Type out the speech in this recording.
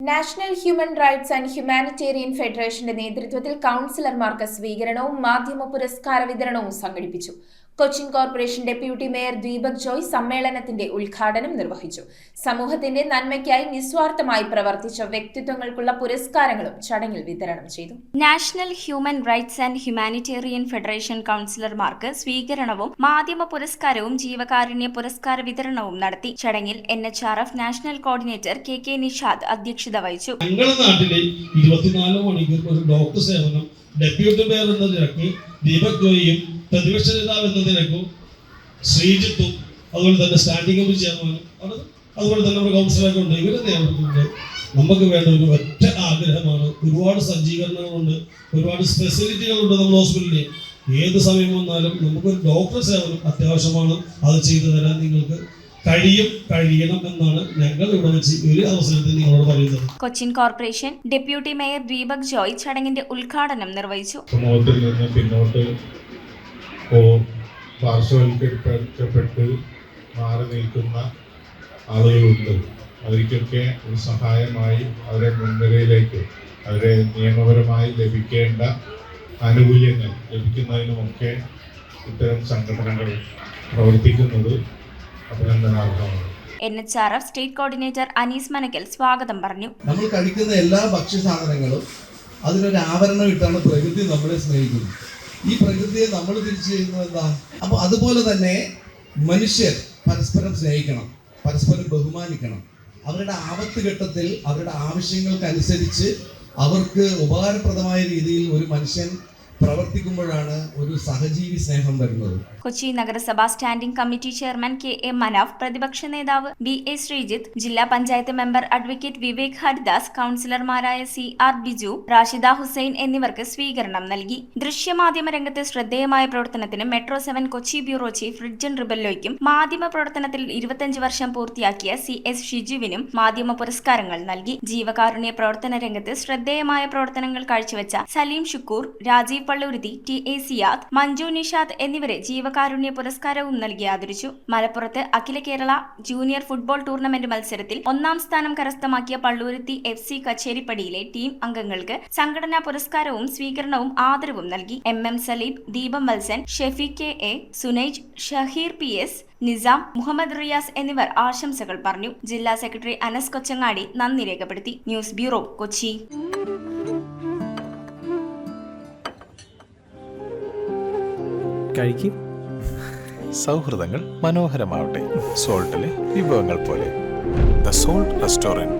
National human rights and humanitarian ഫെഡറേഷന്റെ നേതൃത്വത്തിൽ കൗൺസിലർമാർക്ക് സ്വീകരണവും മാധ്യമ പുരസ്കാര വിതരണവും സംഘടിപ്പിച്ചു. Cochin corporation deputy mayor Deepak Joy സമ്മേളനത്തിന്റെ ഉദ്ഘാടനം നിർവഹിച്ചു. സമൂഹത്തിന്റെ നന്മയ്ക്കായി നിസ്വാർത്ഥമായി പ്രവർത്തിച്ച വ്യക്തിത്വങ്ങൾക്കുള്ള പുരസ്കാരങ്ങളും ചടങ്ങിൽ വിതരണം ചെയ്തു. National human rights and humanitarian federation കൗൺസിലർമാർക്ക് സ്വീകരണവും മാധ്യമ പുരസ്കാരവും ജീവകാരുണ്യ പുരസ്കാര വിതരണവും നടത്തി. ചടങ്ങിൽ NHRF national coordinator KK Nishad അധ്യക്ഷത വഹിച്ചു. ഞങ്ങളുടെ നാട്ടിലെ 24 മണിക്കൂർ ഒരു ഡോക്ടർ സേവനം ഡെപ്യൂട്ടി മേയർ എന്ന നിലയ്ക്ക് ദീപക് ജോയിയും പ്രതിപക്ഷ നേതാവ് എന്ന നിലയ്ക്കും ശ്രീജിത്തും അതുപോലെ തന്നെ സ്റ്റാൻഡിംഗ് കമ്മിറ്റി ചെയർമാനും അതുപോലെ തന്നെ നമ്മുടെ കൗൺസിലറൊക്കെ ഉണ്ട്. ഇവരെ നേതൃത്വത്തിൽ നമുക്ക് വേണ്ട ഒരു ഒറ്റ ആഗ്രഹമാണ്. ഒരുപാട് സജ്ജീകരണങ്ങളുണ്ട്, ഒരുപാട് ഫെസിലിറ്റികളുണ്ട് നമ്മുടെ ഹോസ്പിറ്റലിൽ. ഏത് സമയം വന്നാലും നമുക്കൊരു ഡോക്ടർ സേവനം അത്യാവശ്യമാണ്. അത് ചെയ്തു തരാൻ നിങ്ങൾക്ക് കഴിയണം എന്നാണ് ഞങ്ങൾ ഇവിടെ വെച്ച് ഒരു അവസരത്തിൽ നിങ്ങളോട് പറയുന്നത്. Cochin corporation deputy mayor Deepak Joy ചടങ്ങിന്റെ ഉദ്ഘാടനം നിർവഹിച്ചു. സമൂഹത്തിൽ നിന്ന് പിന്നോട്ട് പാർശ്വവൽക്കരിക്കപ്പെട്ട് മാറി നിൽക്കുന്ന ആളുകളുണ്ട്. അവർക്കൊക്കെ ഒരു സഹായമായി അവരെ മുൻനിരയിലേക്ക് അവരെ നിയമപരമായി ലഭിക്കേണ്ട ആനുകൂല്യങ്ങൾ ലഭിക്കുന്നതിനുമൊക്കെ ഇത്തരം സംഘടനകൾ പ്രവർത്തിക്കുന്നത് അഭിനന്ദനാർഹമാണ്. NHRF state coordinator Anees Manakkal സ്വാഗതം പറഞ്ഞു. നമ്മൾ കഴിക്കുന്ന എല്ലാ ഭക്ഷ്യസാധനങ്ങളും അതിനൊരു ആവരണം ഇട്ടാണ് പ്രകൃതി നമ്മളെ സ്നേഹിക്കുന്നത്. ഈ പ്രകൃതിയെ നമ്മൾ തിരിച്ചു ചെയ്യുന്നത് എന്താ? അപ്പോൾ അതുപോലെ തന്നെ മനുഷ്യർ പരസ്പരം സ്നേഹിക്കണം, പരസ്പരം ബഹുമാനിക്കണം. അവരുടെ ആപത്ത് ഘട്ടത്തിൽ അവരുടെ ആവശ്യങ്ങൾക്കനുസരിച്ച് അവർക്ക് ഉപകാരപ്രദമായ രീതിയിൽ ഒരു മനുഷ്യൻ പ്രവർത്തിക്കുമ്പോഴാണ് ഒരു സഹജീവി സ്നേഹം വരുന്നത്. കൊച്ചി നഗരസഭാ standing committee chairman KA Manaf, പ്രതിപക്ഷ നേതാവ് BA ശ്രീജിത്ത്, ജില്ലാ പഞ്ചായത്ത് മെമ്പർ അഡ്വക്കേറ്റ് വിവേക് ഹരിദാസ്, കൗൺസിലർമാരായ CR ബിജു, റാഷിദ ഹുസൈൻ എന്നിവർക്ക് സ്വീകരണം നൽകി. ദൃശ്യമാധ്യമ രംഗത്ത് ശ്രദ്ധേയമായ പ്രവർത്തനത്തിന് മെട്രോ 7 കൊച്ചി ബ്യൂറോ ചീഫ് റിഡ്ജൻ റിബല്ലോയ്ക്കും മാധ്യമ പ്രവർത്തനത്തിൽ 25 വർഷം പൂർത്തിയാക്കിയ CS ഷിജുവിനും മാധ്യമ പുരസ്കാരങ്ങൾ നൽകി. ജീവകാരുണ്യ പ്രവർത്തന രംഗത്ത് ശ്രദ്ധേയമായ പ്രവർത്തനങ്ങൾ കാഴ്ചവെച്ച സലീം ഷുക്കൂർ, രാജീവ് പള്ളൂരുത്തി, TA സിയാദ്, മഞ്ജു നിഷാദ് എന്നിവരെ ജീവകാരുണ്യ പുരസ്കാരവും നൽകി ആദരിച്ചു. മലപ്പുറത്ത് അഖില കേരള ജൂനിയർ ഫുട്ബോൾ ടൂർണമെന്റ് മത്സരത്തിൽ 1ാം സ്ഥാനം കരസ്ഥമാക്കിയ പള്ളൂരുത്തി FC കച്ചേരിപ്പടിയിലെ ടീം അംഗങ്ങൾക്ക് സംഘടനാ പുരസ്കാരവും സ്വീകരണവും ആദരവും നൽകി. MM സലീബ്, ദീപം വത്സൻ, ഷെഫീഖ് KA, സുനൈജ്, ഷഹീർ PS, നിസാം, മുഹമ്മദ് റിയാസ് എന്നിവർ ആശംസകൾ പറഞ്ഞു. ജില്ലാ സെക്രട്ടറി അനസ് കൊച്ചങ്ങാടി നന്ദി രേഖപ്പെടുത്തി. News bureau, Kochi. കഴിക്കും. സൗഹൃദങ്ങൾ മനോഹരമാവട്ടെ. സോൾട്ടിലെ വിഭവങ്ങൾ പോലെ. The salt restaurant.